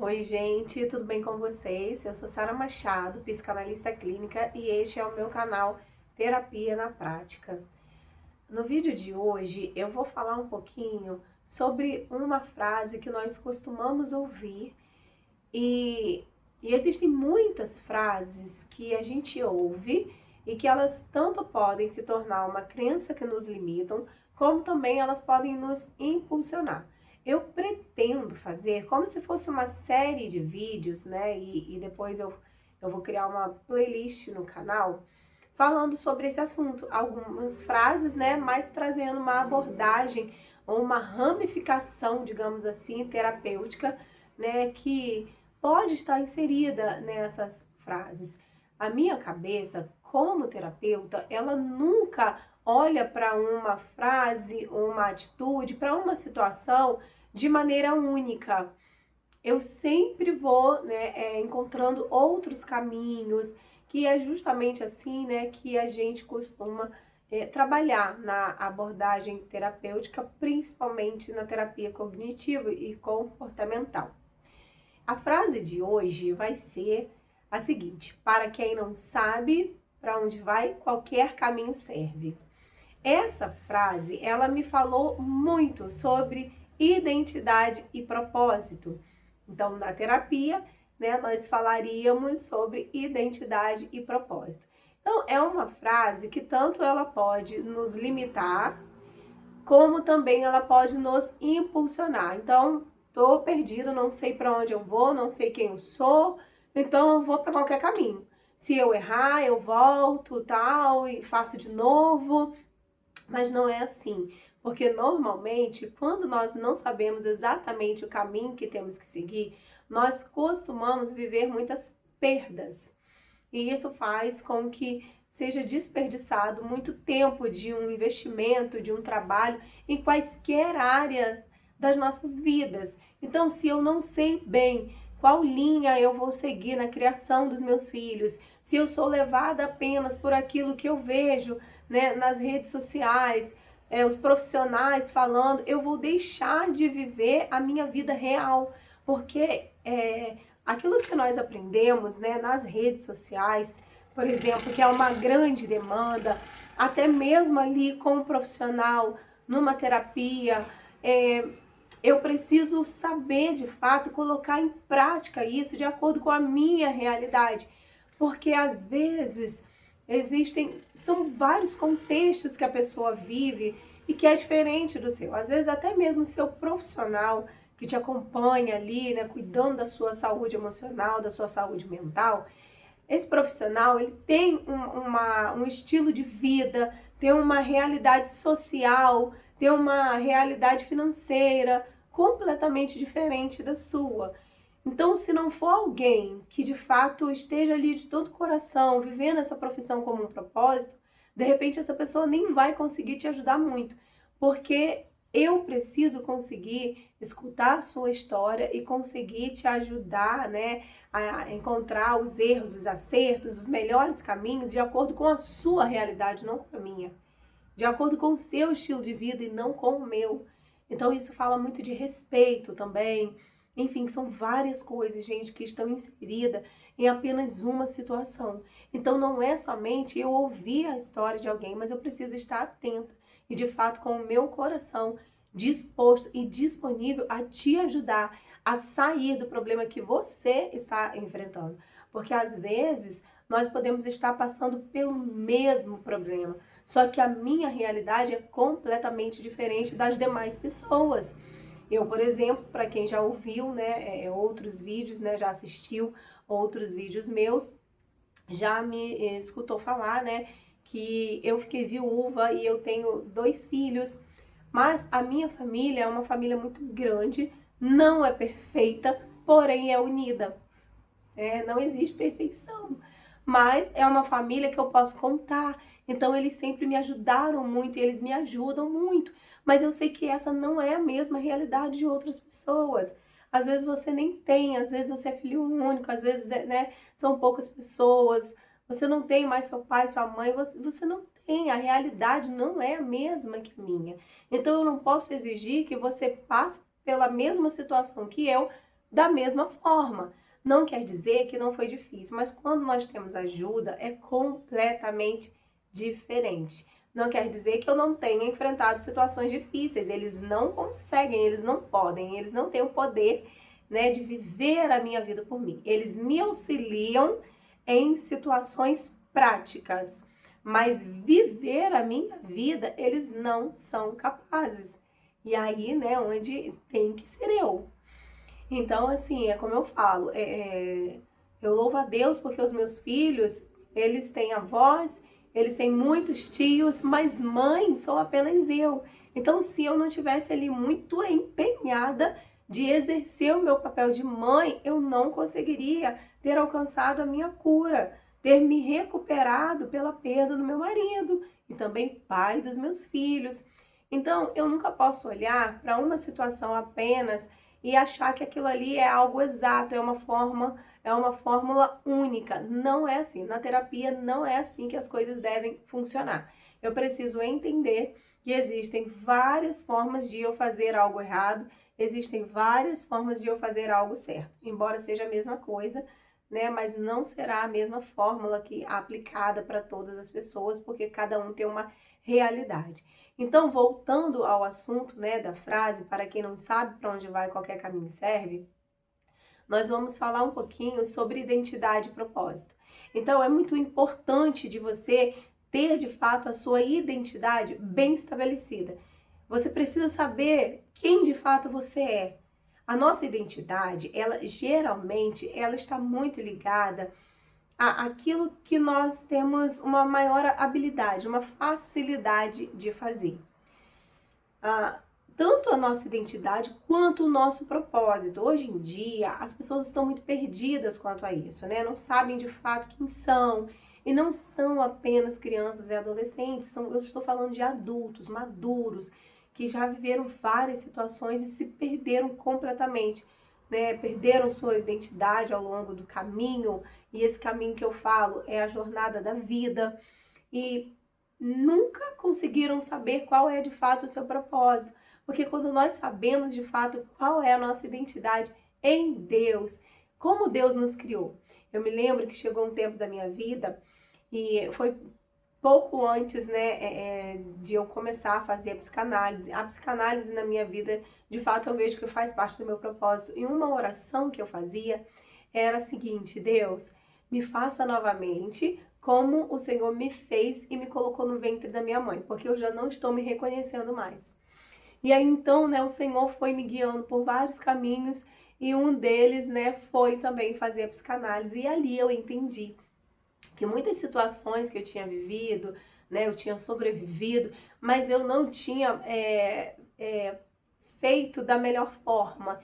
Oi, gente, tudo bem com vocês? Eu sou Sara Machado, psicanalista clínica, e este é o meu canal Terapia na Prática. No vídeo de hoje, eu vou falar um pouquinho sobre uma frase que nós costumamos ouvir e existem muitas frases que a gente ouve e que elas tanto podem se tornar uma crença que nos limitam, como também elas podem nos impulsionar. Eu pretendo fazer como se fosse uma série de vídeos, né? E depois eu vou criar uma playlist no canal falando sobre esse assunto. Algumas frases, né? Mas trazendo uma abordagem ou uma ramificação, digamos assim, terapêutica, né? Que pode estar inserida nessas frases. A minha cabeça, como terapeuta, ela nunca olha para uma frase, uma atitude, para uma situação de maneira única. Eu sempre vou, né, encontrando outros caminhos, que é justamente assim, né, que a gente costuma trabalhar na abordagem terapêutica, principalmente na terapia cognitiva e comportamental. A frase de hoje vai ser a seguinte: para quem não sabe para onde vai, qualquer caminho serve. Essa frase, ela me falou muito sobre identidade e propósito. Então, na terapia, né, nós falaríamos sobre identidade e propósito. Então, é uma frase que tanto ela pode nos limitar, como também ela pode nos impulsionar. Então, tô perdido, não sei para onde eu vou, não sei quem eu sou, então eu vou para qualquer caminho. Se eu errar, eu volto, tal, e faço de novo. Mas não é assim, porque normalmente, quando nós não sabemos exatamente o caminho que temos que seguir, nós costumamos viver muitas perdas. E isso faz com que seja desperdiçado muito tempo de um investimento, de um trabalho em quaisquer áreas das nossas vidas. Então, se eu não sei bem qual linha eu vou seguir na criação dos meus filhos, se eu sou levada apenas por aquilo que eu vejo, né, nas redes sociais, os profissionais falando, eu vou deixar de viver a minha vida real, porque aquilo que nós aprendemos, né, nas redes sociais, por exemplo, que é uma grande demanda, até mesmo ali com um profissional, numa terapia, eu preciso saber de fato colocar em prática isso de acordo com a minha realidade, porque às vezes são vários contextos que a pessoa vive e que é diferente do seu. Às vezes até mesmo o seu profissional que te acompanha ali, né, cuidando da sua saúde emocional, da sua saúde mental, esse profissional, ele tem um estilo de vida, tem uma realidade social, tem uma realidade financeira completamente diferente da sua. Então, se não for alguém que de fato esteja ali de todo o coração, vivendo essa profissão como um propósito, de repente essa pessoa nem vai conseguir te ajudar muito, porque eu preciso conseguir escutar a sua história e conseguir te ajudar, né, a encontrar os erros, os acertos, os melhores caminhos de acordo com a sua realidade, não com a minha. De acordo com o seu estilo de vida e não com o meu. Então isso fala muito de respeito também. Enfim, são várias coisas, gente, que estão inseridas em apenas uma situação. Então não é somente eu ouvir a história de alguém, mas eu preciso estar atenta e de fato com o meu coração disposto e disponível a te ajudar a sair do problema que você está enfrentando. Porque às vezes nós podemos estar passando pelo mesmo problema, só que a minha realidade é completamente diferente das demais pessoas. Eu, por exemplo, para quem já ouviu, né, outros vídeos, né, já assistiu outros vídeos meus, já me escutou falar, né, que eu fiquei viúva e eu tenho 2 filhos, mas a minha família é uma família muito grande, não é perfeita, porém é unida. Não existe perfeição, mas é uma família que eu posso contar. Então eles sempre me ajudaram muito e eles me ajudam muito. Mas eu sei que essa não é a mesma realidade de outras pessoas. Às vezes você nem tem, às vezes você é filho único, às vezes, né, são poucas pessoas. Você não tem mais seu pai, sua mãe, você não tem. A realidade não é a mesma que a minha. Então eu não posso exigir que você passe pela mesma situação que eu da mesma forma. Não quer dizer que não foi difícil, mas quando nós temos ajuda, é completamente diferente. Não quer dizer que eu não tenha enfrentado situações difíceis. Eles não conseguem, eles não podem, eles não têm o poder, né, de viver a minha vida por mim. Eles me auxiliam em situações práticas, mas viver a minha vida, eles não são capazes. E aí, né, onde tem que ser eu. Então, assim, é como eu falo, eu louvo a Deus porque os meus filhos, eles têm avós, eles têm muitos tios, mas mãe sou apenas eu. Então, se eu não tivesse ali muito empenhada de exercer o meu papel de mãe, eu não conseguiria ter alcançado a minha cura, ter me recuperado pela perda do meu marido e também pai dos meus filhos. Então, eu nunca posso olhar para uma situação apenas e achar que aquilo ali é algo exato, é uma fórmula única. Não é assim. Na terapia não é assim que as coisas devem funcionar. Eu preciso entender que existem várias formas de eu fazer algo errado, existem várias formas de eu fazer algo certo. Embora seja a mesma coisa, né, mas não será a mesma fórmula que aplicada para todas as pessoas, porque cada um tem uma realidade. Então, voltando ao assunto, né, da frase, para quem não sabe para onde vai, qualquer caminho serve, nós vamos falar um pouquinho sobre identidade e propósito. Então, é muito importante de você ter, de fato, a sua identidade bem estabelecida. Você precisa saber quem, de fato, você é. A nossa identidade, ela geralmente, ela está muito ligada àquilo que nós temos uma maior habilidade, uma facilidade de fazer. Tanto a nossa identidade quanto o nosso propósito. Hoje em dia, as pessoas estão muito perdidas quanto a isso, né? Não sabem de fato quem são. E não são apenas crianças e adolescentes, eu estou falando de adultos maduros, que já viveram várias situações e se perderam completamente, né? Perderam sua identidade ao longo do caminho, e esse caminho que eu falo é a jornada da vida, e nunca conseguiram saber qual é de fato o seu propósito. Porque quando nós sabemos de fato qual é a nossa identidade em Deus, como Deus nos criou. Eu me lembro que chegou um tempo da minha vida, e foi pouco antes, né, de eu começar a fazer a psicanálise. A psicanálise na minha vida, de fato, eu vejo que faz parte do meu propósito. E uma oração que eu fazia era a seguinte: Deus, me faça novamente como o Senhor me fez e me colocou no ventre da minha mãe, porque eu já não estou me reconhecendo mais. E aí então, né, o Senhor foi me guiando por vários caminhos, e um deles, né, foi também fazer a psicanálise. E ali eu entendi que muitas situações que eu tinha vivido, né, eu tinha sobrevivido, mas eu não tinha feito da melhor forma.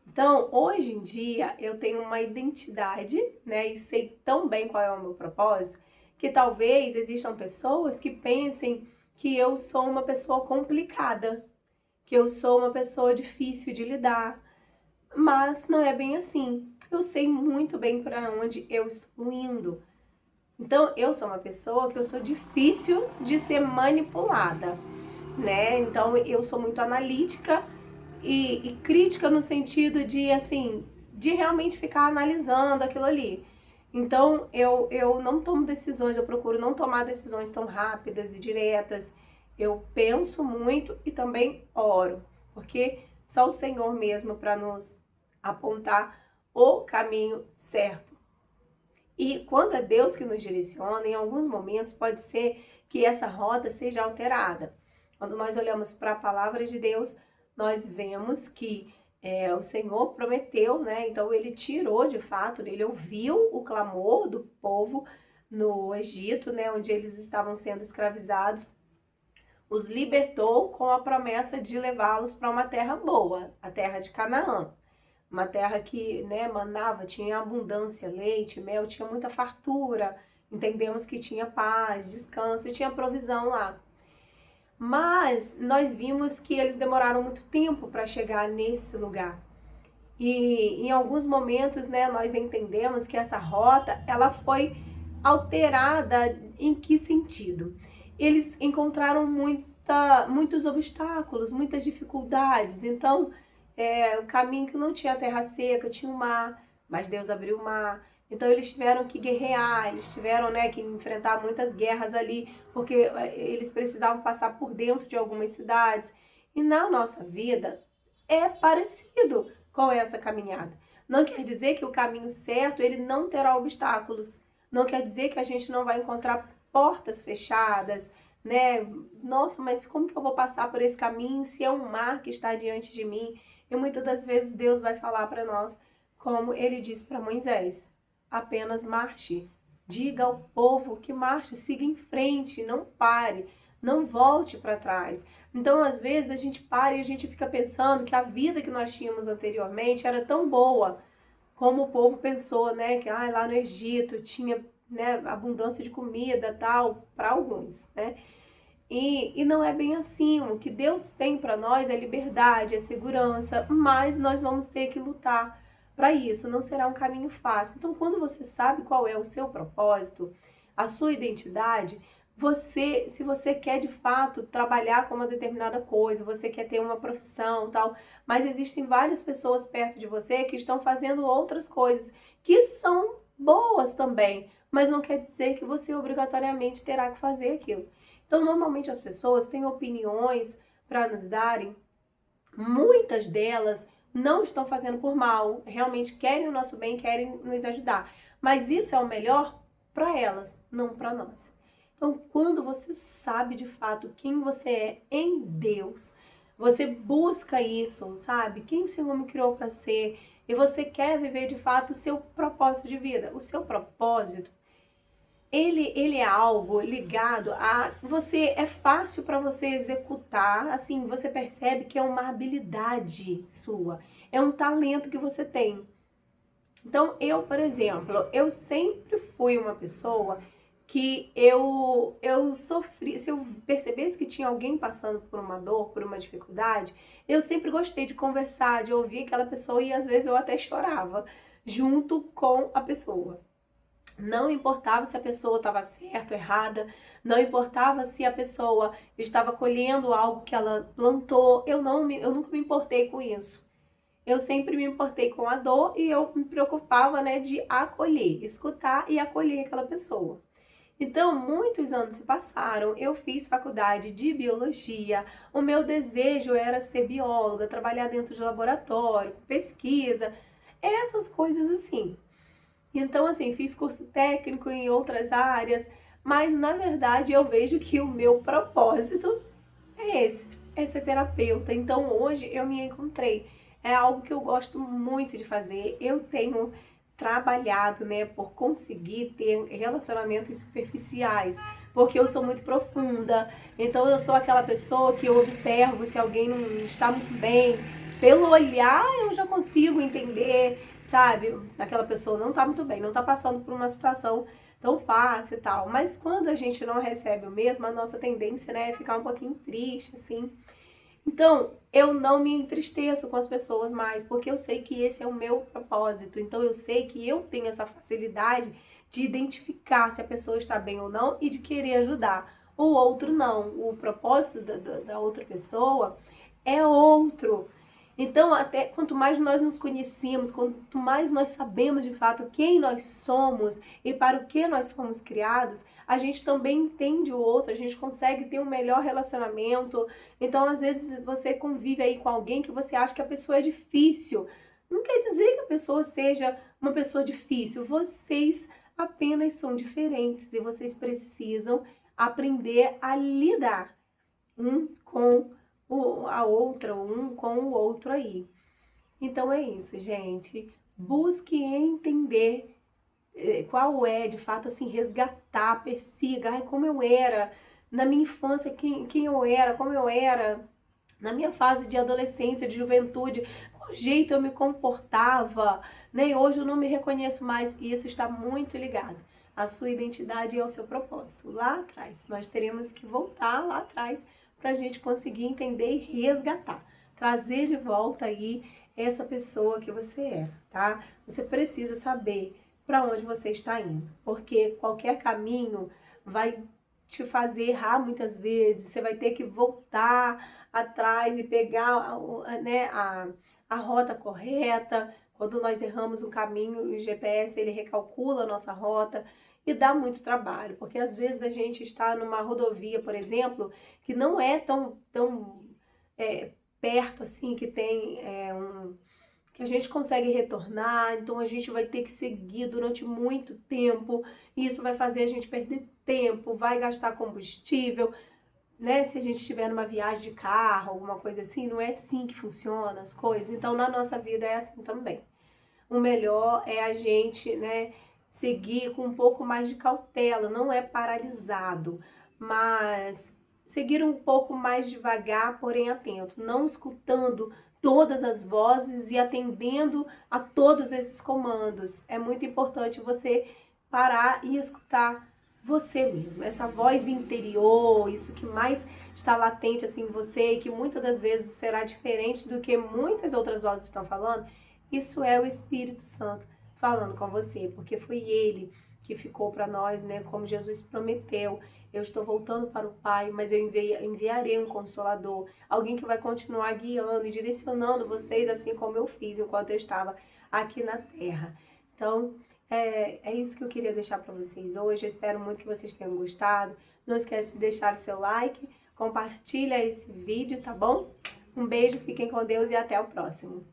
Então, hoje em dia, eu tenho uma identidade, né, e sei tão bem qual é o meu propósito, que talvez existam pessoas que pensem que eu sou uma pessoa complicada, que eu sou uma pessoa difícil de lidar, mas não é bem assim. Eu sei muito bem para onde eu estou indo. Então, eu sou uma pessoa que eu sou difícil de ser manipulada, né? Então, eu sou muito analítica e crítica no sentido de, assim, de realmente ficar analisando aquilo ali. Então, eu não tomo decisões, eu procuro não tomar decisões tão rápidas e diretas. Eu penso muito e também oro, porque só o Senhor mesmo para nos apontar o caminho certo. E quando é Deus que nos direciona, em alguns momentos pode ser que essa rota seja alterada. Quando nós olhamos para a palavra de Deus, nós vemos que o Senhor prometeu, né? Então ele tirou de fato, ele ouviu o clamor do povo no Egito, né? Onde eles estavam sendo escravizados, os libertou com a promessa de levá-los para uma terra boa, a terra de Canaã. Uma terra que, né, manava, tinha abundância, leite, mel, tinha muita fartura. Entendemos que tinha paz, descanso e tinha provisão lá. Mas nós vimos que eles demoraram muito tempo para chegar nesse lugar. E em alguns momentos, né, nós entendemos que essa rota, ela foi alterada. Em que sentido? Eles encontraram muitos obstáculos, muitas dificuldades. Então, o caminho que não tinha terra seca, tinha o mar, mas Deus abriu o mar. Então eles tiveram que guerrear, eles tiveram, né, que enfrentar muitas guerras ali, porque eles precisavam passar por dentro de algumas cidades. E na nossa vida é parecido com essa caminhada. Não quer dizer que o caminho certo ele não terá obstáculos. Não quer dizer que a gente não vai encontrar portas fechadas, né? Nossa, mas como que eu vou passar por esse caminho se é um mar que está diante de mim? E muitas das vezes Deus vai falar para nós, como ele disse para Moisés: apenas marche. Diga ao povo que marche, siga em frente, não pare, não volte para trás. Então, às vezes, a gente para e a gente fica pensando que a vida que nós tínhamos anteriormente era tão boa, como o povo pensou, né? Que lá no Egito tinha, né, abundância de comida, tal, para alguns, né? E não é bem assim. O que Deus tem para nós é liberdade, é segurança, mas nós vamos ter que lutar para isso. Não será um caminho fácil. Então, quando você sabe qual é o seu propósito, a sua identidade, se você quer de fato trabalhar com uma determinada coisa, você quer ter uma profissão, tal, mas existem várias pessoas perto de você que estão fazendo outras coisas que são boas também, mas não quer dizer que você obrigatoriamente terá que fazer aquilo. Então, normalmente as pessoas têm opiniões para nos darem, muitas delas não estão fazendo por mal, realmente querem o nosso bem, querem nos ajudar, mas isso é o melhor para elas, não para nós. Então, quando você sabe de fato quem você é em Deus, você busca isso, sabe? Quem o Senhor me criou para ser, e você quer viver de fato o seu propósito de vida. O seu propósito ele é algo ligado a você, é fácil para você executar, assim, você percebe que é uma habilidade sua, é um talento que você tem. Então, eu, por exemplo, eu sempre fui uma pessoa que eu sofri, se eu percebesse que tinha alguém passando por uma dor, por uma dificuldade, eu sempre gostei de conversar, de ouvir aquela pessoa e às vezes eu até chorava junto com a pessoa. Não importava se a pessoa estava certa ou errada, não importava se a pessoa estava colhendo algo que ela plantou, eu nunca me importei com isso. Eu sempre me importei com a dor e eu me preocupava, né, de acolher, escutar e acolher aquela pessoa. Então, muitos anos se passaram, eu fiz faculdade de biologia, o meu desejo era ser bióloga, trabalhar dentro de laboratório, pesquisa, essas coisas assim. Então, assim, fiz curso técnico em outras áreas, mas na verdade eu vejo que o meu propósito é ser terapeuta. Então, hoje eu me encontrei. É algo que eu gosto muito de fazer. Eu tenho trabalhado, né, por conseguir ter relacionamentos superficiais, porque eu sou muito profunda. Então, eu sou aquela pessoa que eu observo se alguém não está muito bem. Pelo olhar, eu já consigo entender, sabe? Aquela pessoa não tá muito bem, não tá passando por uma situação tão fácil e tal. Mas quando a gente não recebe o mesmo, a nossa tendência, né, é ficar um pouquinho triste, assim. Então, eu não me entristeço com as pessoas mais, porque eu sei que esse é o meu propósito. Então, eu sei que eu tenho essa facilidade de identificar se a pessoa está bem ou não e de querer ajudar. O outro não. O propósito da outra pessoa é outro. Então, até quanto mais nós nos conhecemos, quanto mais nós sabemos de fato quem nós somos e para o que nós fomos criados, a gente também entende o outro, a gente consegue ter um melhor relacionamento. Então, às vezes, você convive aí com alguém que você acha que a pessoa é difícil. Não quer dizer que a pessoa seja uma pessoa difícil. Vocês apenas são diferentes e vocês precisam aprender a lidar um com a outra, um com o outro aí. Então é isso, gente. Busque entender qual é, de fato, assim, resgatar, persiga. Ai, como eu era na minha infância, quem eu era, como eu era na minha fase de adolescência, de juventude, qual jeito eu me comportava, né? E hoje eu não me reconheço mais e isso está muito ligado à sua identidade e ao seu propósito. Lá atrás, nós teremos que voltar lá atrás para a gente conseguir entender e resgatar, trazer de volta aí essa pessoa que você era, tá? Você precisa saber para onde você está indo, porque qualquer caminho vai te fazer errar muitas vezes, você vai ter que voltar atrás e pegar, né, a rota correta. Quando nós erramos um caminho, o GPS ele recalcula a nossa rota e dá muito trabalho, porque às vezes a gente está numa rodovia, por exemplo, que não é tão perto assim, que tem que a gente consegue retornar, então a gente vai ter que seguir durante muito tempo, e isso vai fazer a gente perder tempo, vai gastar combustível, né? Se a gente estiver numa viagem de carro, alguma coisa assim, não é assim que funciona as coisas. Então, na nossa vida é assim também. O melhor é a gente, né, seguir com um pouco mais de cautela, não é paralisado, mas seguir um pouco mais devagar, porém atento, não escutando todas as vozes e atendendo a todos esses comandos. É muito importante você parar e escutar você mesmo, essa voz interior, isso que mais está latente assim em você e que muitas das vezes será diferente do que muitas outras vozes estão falando. Isso é o Espírito Santo falando com você, porque foi ele que ficou para nós, né? Como Jesus prometeu. Eu estou voltando para o Pai, mas eu enviarei um Consolador, alguém que vai continuar guiando e direcionando vocês, assim como eu fiz enquanto eu estava aqui na Terra. Então, é isso que eu queria deixar para vocês hoje. Eu espero muito que vocês tenham gostado. Não esquece de deixar seu like, compartilha esse vídeo, tá bom? Um beijo, fiquem com Deus e até o próximo.